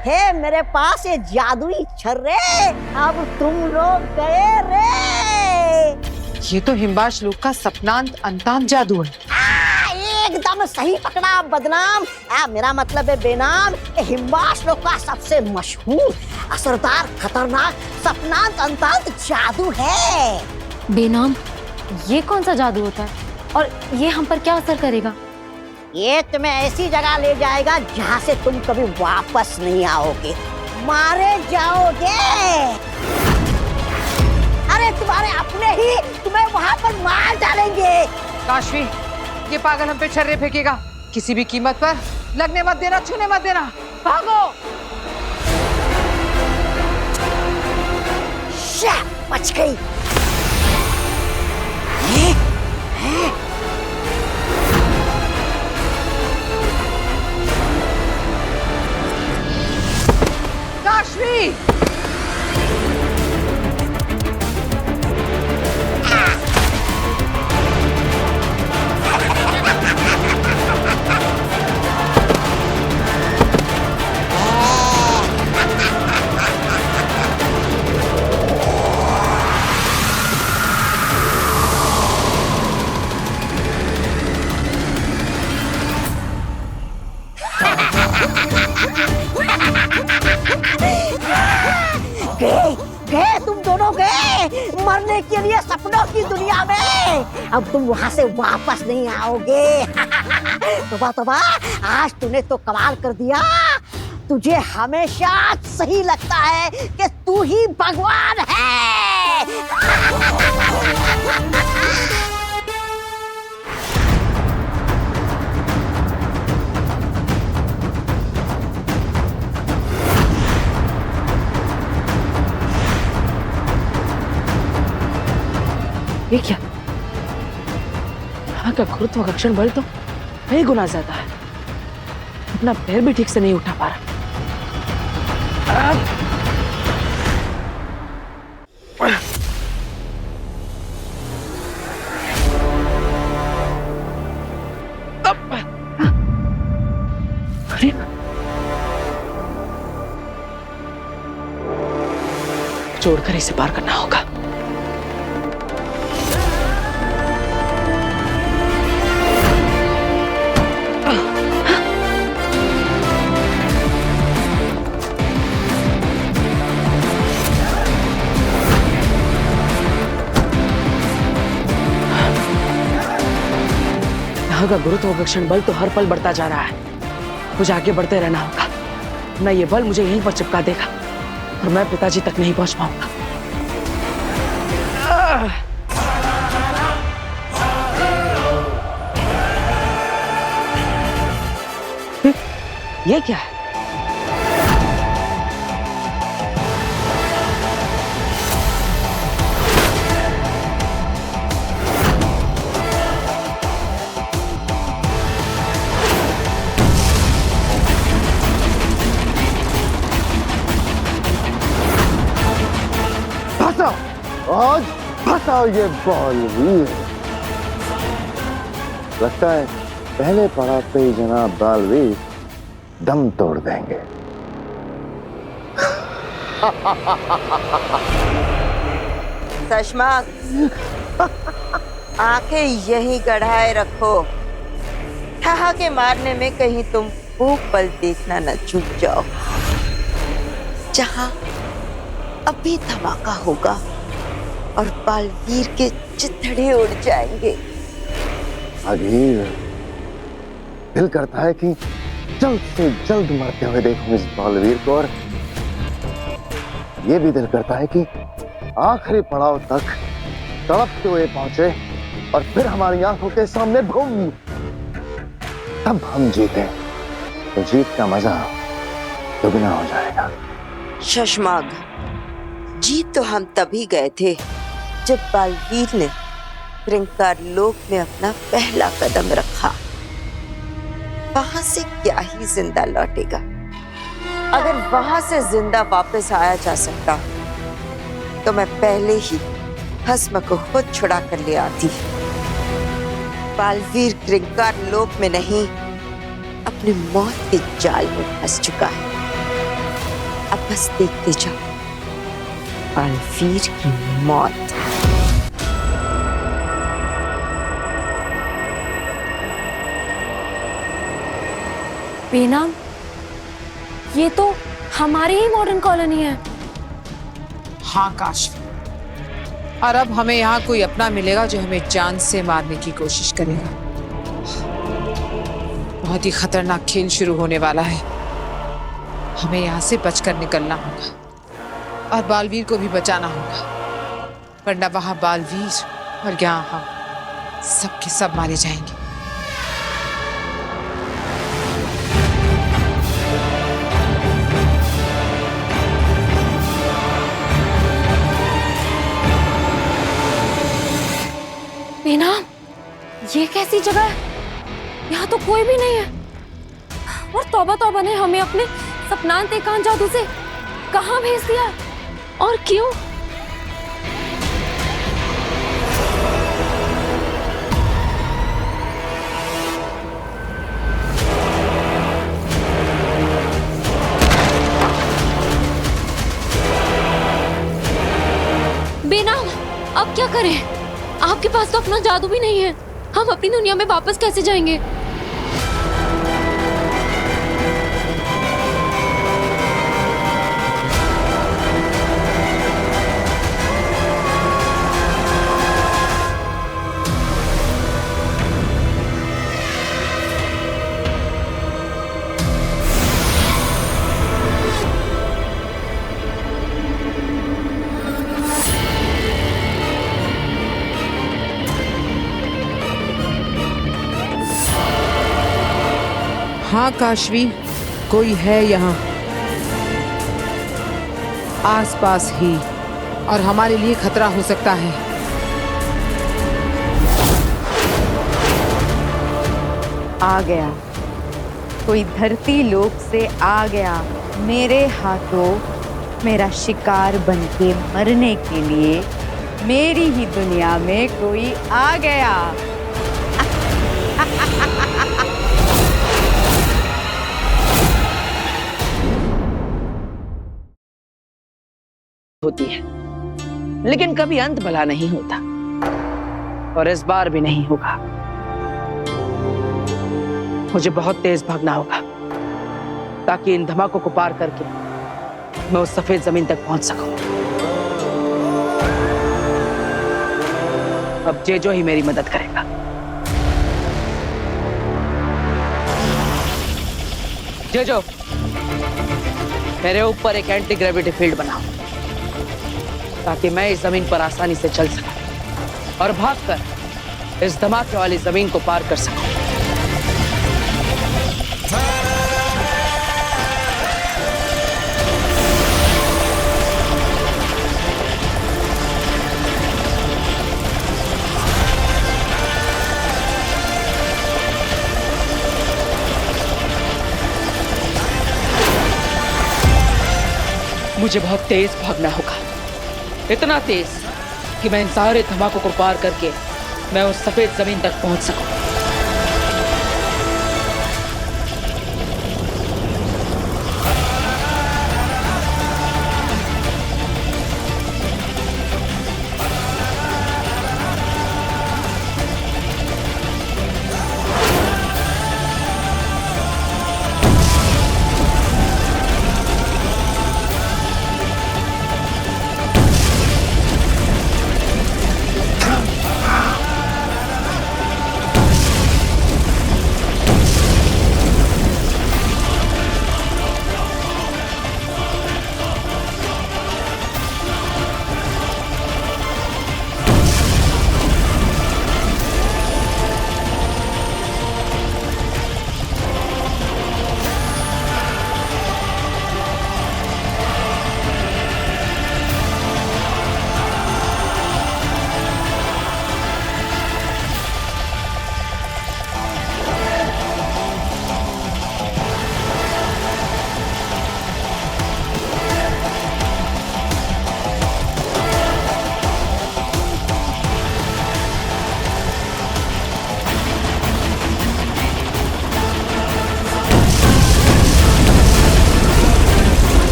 हे मेरे पास ये जादुई छर्रे, अब तुम लोग गए रे। ये तो हिमवाश लोक का सपनांत अंतांत जादू है। एकदम सही पकड़ा बदनाम। मेरा मतलब है बेनाम। हिमवाश लोक का सबसे मशहूर, असरदार, खतरनाक सपनांत अंतांत जादू है। बेनाम, ये कौन सा जादू होता है और ये हम पर क्या असर करेगा? ये तुम्हें ऐसी जगह ले जाएगा जहाँ से तुम कभी वापस नहीं आओगे, मारे जाओगे। अरे तुम्हारे अपने ही तुम्हें वहाँ पर मार डालेंगे। काशवी, ये पागल हम पे छर्रे फेंकेगा। किसी भी कीमत पर लगने मत देना, छूने मत देना। भागो। बच गई। काशवी, गए तुम दोनों, गए मरने के लिए सपनों की दुनिया में। अब तुम वहां से वापस नहीं आओगे। तोबा तोबा, आज तूने तो कमाल कर दिया। तुझे हमेशा सही लगता है कि तू ही भगवान है। ये क्या? यहाँ का गुरुत्वाकर्षण बल तो कई गुना ज्यादा है। अपना पैर भी ठीक से नहीं उठा पा रहा। अरे जोड़कर इसे पार करना होगा। यहाँ का गुरुत्वाकर्षण बल तो हर पल बढ़ता जा रहा है। मुझे आगे बढ़ते रहना होगा, न ये बल मुझे यहीं पर चिपका देगा और मैं पिताजी तक नहीं पहुंच पाऊंगा। ये क्या है? आज फंसा ये बालवीर। लगता है पहले पड़ाव पे ही जनाब बालवीर दम तोड़ देंगे। सशमा, आंखें यहीं गढ़ाए रखो। ठहाके मारने में कहीं तुम भूख पल देखना न चूक जाओ। जहां अभी धमाका होगा और बालवीर के चिथड़े उड़ जाएंगे। अगीर, दिल करता है कि जल्द से जल्द मरते हुए देखूं इस बालवीर को, और ये भी दिल करता है कि आखिरी पड़ाव तक तड़पते हुए पहुंचे और फिर हमारी आंखों के सामने बूम, तब हम जीते तो जीत का मजा दुगना हो जाएगा। शशमाग, जीत तो हम तभी गए थे जब बालवीर ने क्रिंकार लोक में अपना पहला कदम रखा। वहां से क्या ही जिंदा लौटेगा। अगर वहां से जिंदा वापस आया जा सकता तो मैं पहले ही भस्म को खुद छुड़ा कर ले आती। बालवीर क्रिंकार लोक में नहीं, अपनी मौत के जाल में फंस चुका है। बस देखते जाओ बालवीर की मौत। बेनाम, ये तो हमारी ही मॉडर्न कॉलोनी है। हाँ काशवी, और अब हमें यहाँ कोई अपना मिलेगा जो हमें जान से मारने की कोशिश करेगा। बहुत ही खतरनाक खेल शुरू होने वाला है। हमें यहाँ से बचकर निकलना होगा और बालवीर को भी बचाना होगा, वरना वहां बालवीर और यहाँ हम सबके सब मारे जाएंगे। बेनाम, ये कैसी जगह है? यहाँ तो कोई भी नहीं है। और तौबा तौबा ने हमें अपने सपनांत एकांत जादू से कहाँ भेज दिया और क्यों? बेनाम, अब क्या करें? आपके पास तो अपना जादू भी नहीं है। हम अपनी दुनिया में वापस कैसे जाएंगे? हाँ काशवी, कोई है यहाँ आसपास ही, और हमारे लिए खतरा हो सकता है। आ गया, कोई धरती लोक से आ गया मेरे हाथों, मेरा शिकार बनके मरने के लिए। मेरी ही दुनिया में कोई आ गया। होती है, लेकिन कभी अंत भला नहीं होता, और इस बार भी नहीं होगा। मुझे बहुत तेज भागना होगा ताकि इन धमाकों को पार करके मैं उस सफेद जमीन तक पहुंच सकूं। अब जेजो ही मेरी मदद करेगा। जेजो, मेरे ऊपर एक एंटी ग्रेविटी फील्ड बनाओ ताकि मैं इस जमीन पर आसानी से चल सकूं और भागकर इस धमाके वाली जमीन को पार कर सकूं। मुझे बहुत तेज भागना होगा, इतना तेज कि मैं इन सारे धमाकों को पार करके मैं उस सफेद जमीन तक पहुंच सकूं।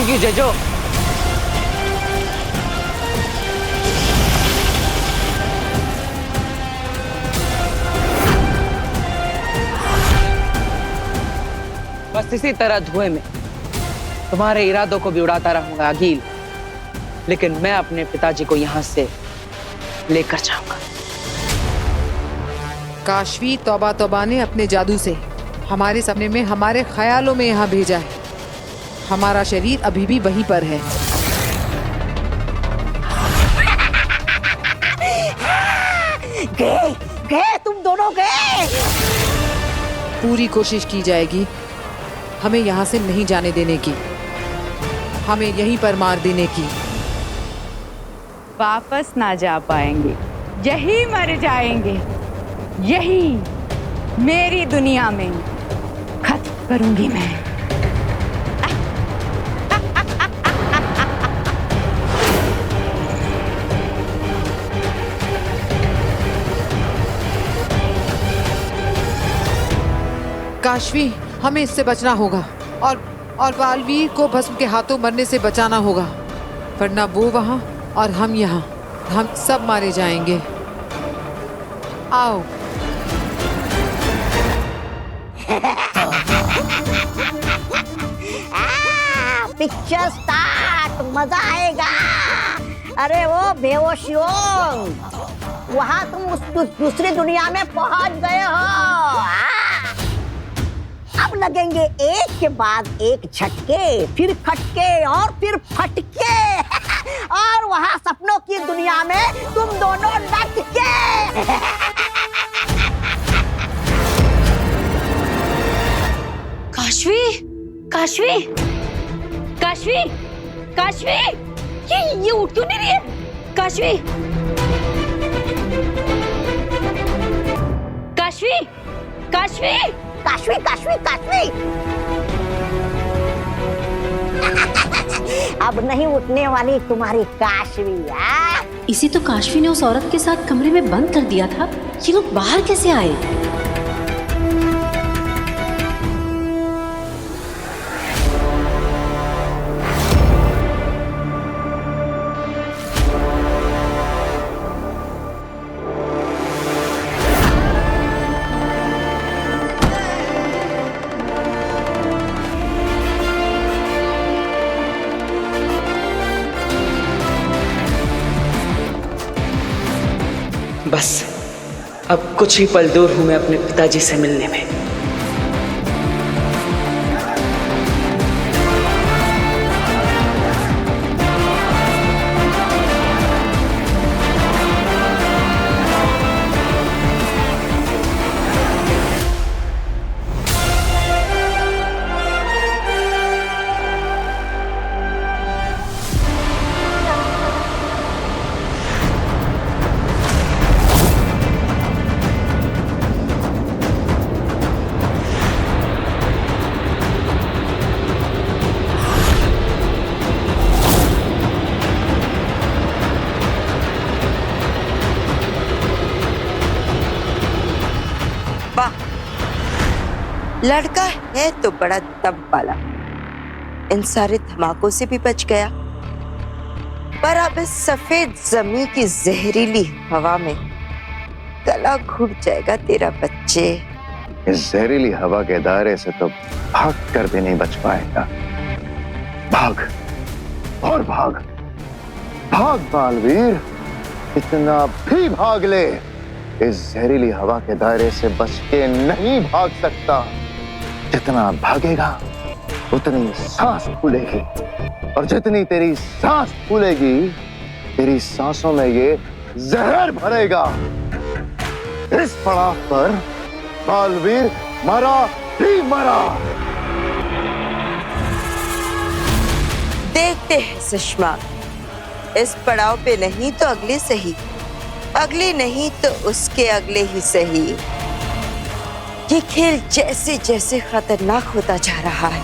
Thank you Jeju. बस इसी तरह धुएं में तुम्हारे इरादों को भी उड़ाता रहूंगा अगील, लेकिन मैं अपने पिताजी को यहां से लेकर जाऊंगा। काशवी तौबा तौबा ने अपने जादू से हमारे सपने में, हमारे ख्यालों में यहाँ भेजा है। हमारा शरीर अभी भी वहीं पर है। गए गए, तुम दोनों गए। पूरी कोशिश की जाएगी हमें यहाँ से नहीं जाने देने की, हमें यहीं पर मार देने की। वापस ना जा पाएंगे, यही मर जाएंगे, यही मेरी दुनिया में खत्म करूंगी मैं। काशवी, हमें इससे बचना होगा और बालवीर को भस्म के हाथों मरने से बचाना होगा, वरना वो वहां और हम यहाँ, हम सब मारे जाएंगे। आओ। पिक्चर स्टार्ट, मजा आएगा। अरे वो बेहोशियों, वहां तुम उस दूसरी दुनिया में पहुंच गए हो। अब लगेंगे एक के बाद एक झटके, फिर खटके और फिर फटके। और वहां सपनों की दुनिया में तुम दोनों लटके। काशवी, काशवी, काशवी, काशवी, ये उठ क्यों नहीं रही है? काशवी, काशवी, काशवी, काशवी, काशवी, काशवी। अब नहीं उठने वाली तुम्हारी काशवी। इसे तो काशवी ने उस औरत के साथ कमरे में बंद कर दिया था। ये लोग बाहर कैसे आए? बस अब कुछ ही पल दूर हूं मैं अपने पिताजी से मिलने में। लड़का है तो बड़ा दम वाला, इन सारे धमाकों से भी बच गया। पर अब इस सफेद जमीन की जहरीली हवा में गला घुट जाएगा तेरा बच्चे। इस जहरीली हवा के दायरे से तो भाग कर भी नहीं बच पाएगा। भाग और भाग, भाग बालवीर, इतना भी भाग ले। इस जहरीली हवा के दायरे से बच के नहीं भाग सकता। जितना भागेगा उतनी सांस फूलेगी, और जितनी तेरी सांस फूलेगी तेरी सांसों में ये जहर भरेगा। इस पड़ाव पर बालवीर मरा ही मरा। देखते हैं सुषमा, इस पड़ाव पे नहीं तो अगले सही, अगले नहीं तो उसके अगले ही सही। ये खेल जैसे जैसे खतरनाक होता जा रहा है,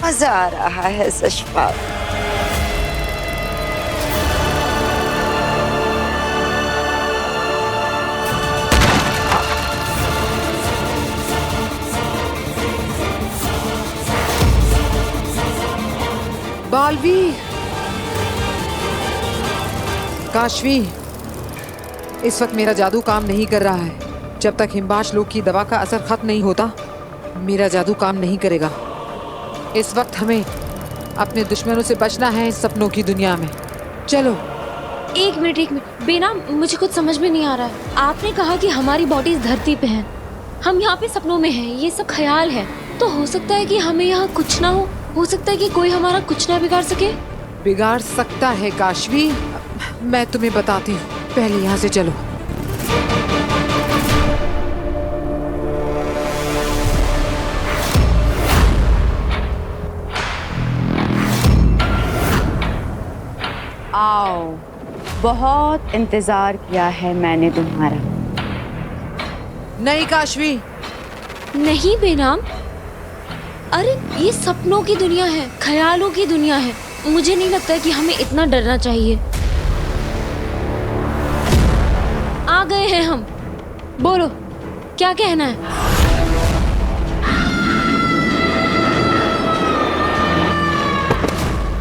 मजा आ रहा है सुषमा। बालवीर, काशवी, इस वक्त मेरा जादू काम नहीं कर रहा है। जब तक हिमबाश लोग की दवा का असर खत्म नहीं होता, मेरा जादू काम नहीं करेगा। इस वक्त हमें अपने दुश्मनों से बचना है इस सपनों की दुनिया में। चलो। एक मिनट बेनाम, मुझे कुछ समझ में नहीं आ रहा है। आपने कहा कि हमारी बॉडी धरती पे है, हम यहाँ पे सपनों में हैं, ये सब ख्याल है। तो हो सकता है कि हमें यहाँ कुछ ना हो सकता है कि कोई हमारा कुछ ना बिगाड़ सके। बिगाड़ सकता है काशवी, मैं तुम्हें बताती हूँ, पहले यहाँ से चलो। आओ, बहुत इंतजार किया है मैंने तुम्हारा। नहीं काशवी, नहीं बेनाम, अरे ये सपनों की दुनिया है, ख्यालों की दुनिया है। मुझे नहीं लगता कि हमें इतना डरना चाहिए। आ गए हैं हम, बोलो क्या कहना है।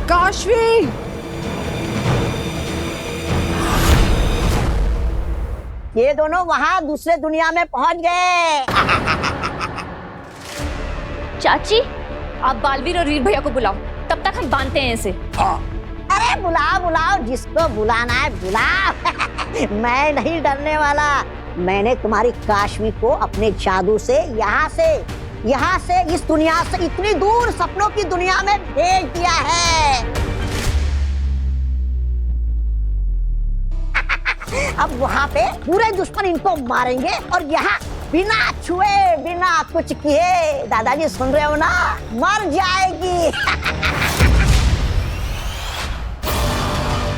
काशवी, ये दोनों वहाँ दूसरे दुनिया में पहुँच गए। चाची, आप बालवीर और वीर भैया को बुलाओ, तब तक हम बांधते हैं इसे। अरे बुलाओ बुलाओ, जिसको बुलाना है बुलाओ। मैं नहीं डरने वाला। मैंने तुम्हारी काशवी को अपने जादू से यहाँ से इस दुनिया से इतनी दूर सपनों की दुनिया में भेज दिया है। अब वहाँ पे पूरे दुश्मन इनको मारेंगे और यहाँ बिना छुए बिना कुछ किए, दादाजी सुन रहे हो ना, मर जाएगी।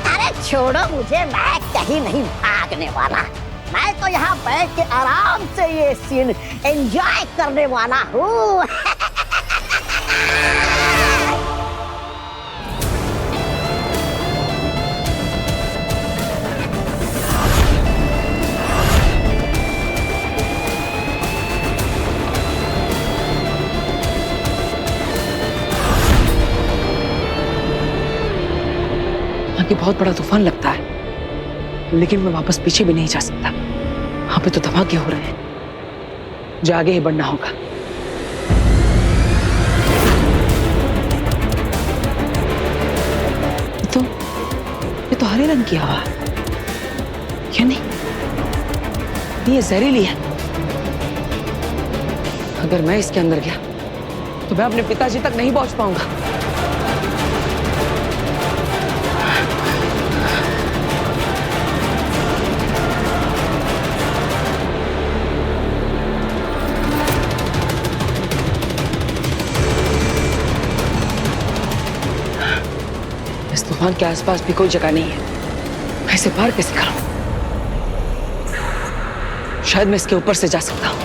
अरे छोड़ो मुझे, मैं कहीं नहीं भागने वाला। मैं तो यहाँ बैठ के आराम से ये सीन एंजॉय करने वाला हूँ। कि बहुत बड़ा तूफान लगता है, लेकिन मैं वापस पीछे भी नहीं जा सकता। वहां पे तो धमाके हो रहे हैं, जो आगे ही बढ़ना होगा। ये तो हरे रंग की हवा है, क्या नहीं? ये जहरीली है। अगर मैं इसके अंदर गया तो मैं अपने पिताजी तक नहीं पहुंच पाऊंगा। तूफान के आसपास भी कोई जगह नहीं है, मैं इसे पार कैसे करूं? शायद मैं इसके ऊपर से जा सकता हूं।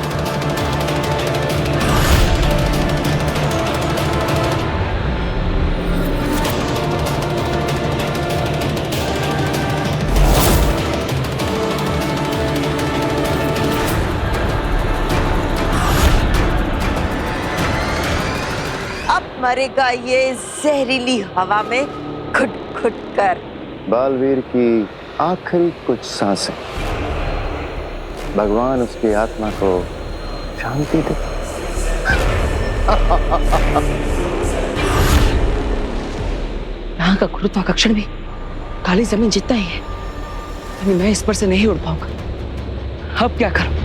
अब मरेगा ये जहरीली हवा में खुट खुट कर। बालवीर की आखिरी कुछ सांसें, भगवान उसकी आत्मा को शांति दे। यहाँ का गुरुत्वाकर्षण भी काली जमीन जितना ही है, यानी मैं इस पर से नहीं उड़ पाऊंगा। अब क्या करूं?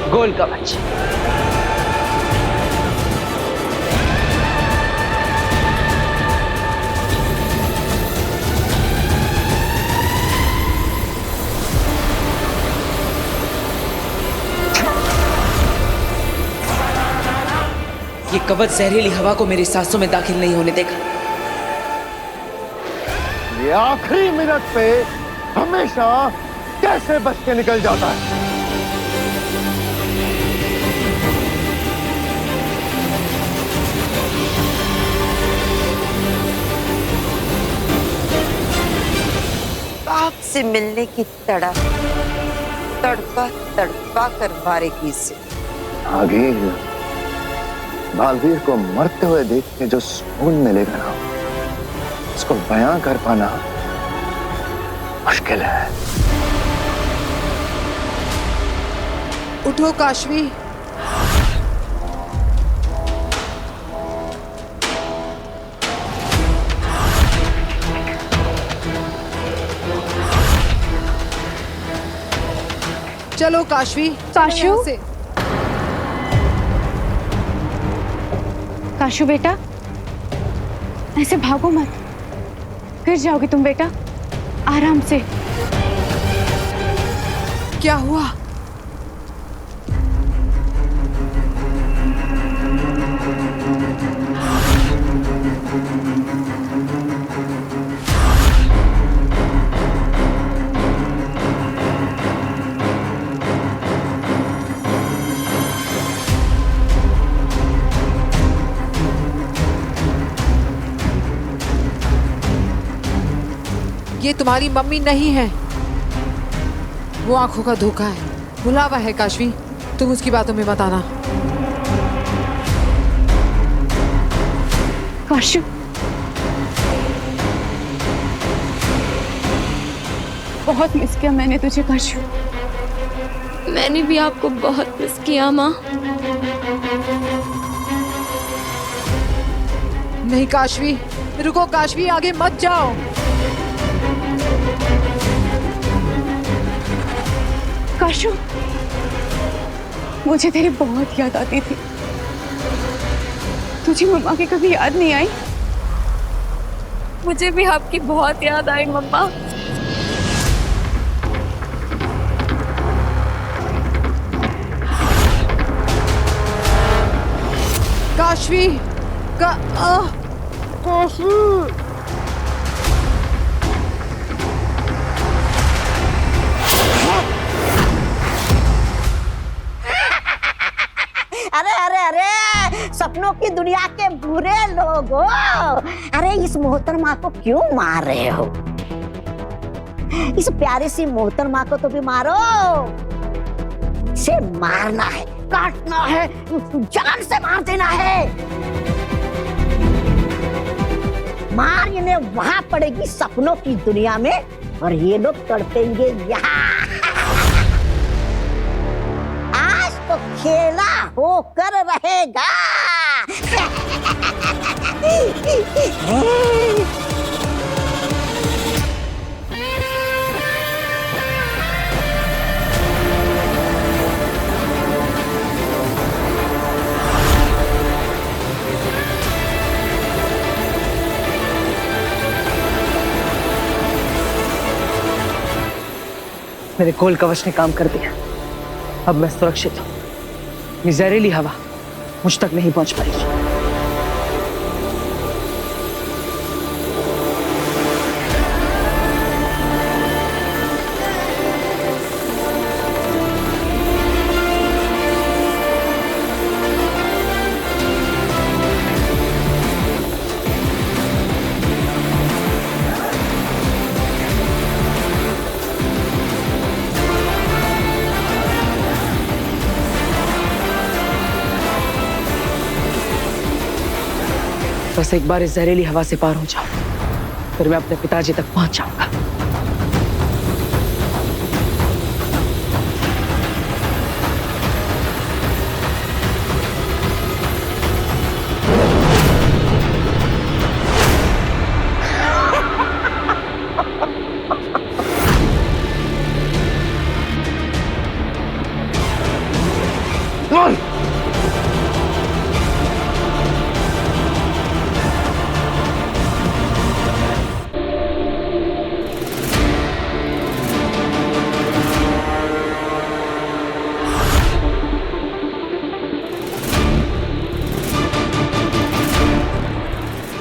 गोल कवच। ये कवच जहरीली हवा को मेरी सांसों में दाखिल नहीं होने देगा। ये आखिरी मिनट पे हमेशा कैसे बच के निकल जाता है। से मिलने की तड़पा तड़पा कर मारेगी इसे। आगे बालवीर को मरते हुए देख के जो सुकून मिलेगा ना, उसको बयां कर पाना मुश्किल है। उठो काशवी। चलो काशवी, काशू? यहाँ से। काशू बेटा, ऐसे भागो मत, गिर जाओगे तुम बेटा, आराम से। क्या हुआ? ये तुम्हारी मम्मी नहीं है, वो आंखों का धोखा है, बुलावा है। काशवी, तुम उसकी बातों में मत आना। काशू, बहुत मिस किया मैंने तुझे काशू। मैंने भी आपको बहुत मिस किया माँ। नहीं काशवी, रुको काशवी, आगे मत जाओ। काशू, मुझे तेरी बहुत याद आती थी। तुझे मम्मा की कभी याद नहीं आई? मुझे भी आपकी बहुत याद आई मम्मा। काशवी अरे अरे अरे, सपनों की दुनिया के बुरे लोग हो। अरे इस मोहतरमा को क्यों मार रहे हो? इस प्यारी सी मोहतरमा को तो भी मारो। इसे मारना है, काटना है, जान से मार देना है। मार इन्हें वहां पड़ेगी सपनों की दुनिया में, और ये लोग तड़पेंगे यहाँ। आज तो खेला होकर रहेगा। मेरे गोल कवच ने काम कर दिया। अब मैं सुरक्षित हूँ। ये जहरीली हवा मुझ तक नहीं पहुंच पाएगी। बस एक बार इस जहरीली हवा से पार हो जाऊं, फिर मैं अपने पिताजी तक पहुंच जाऊंगा।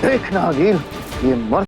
देखना अगील, ये मर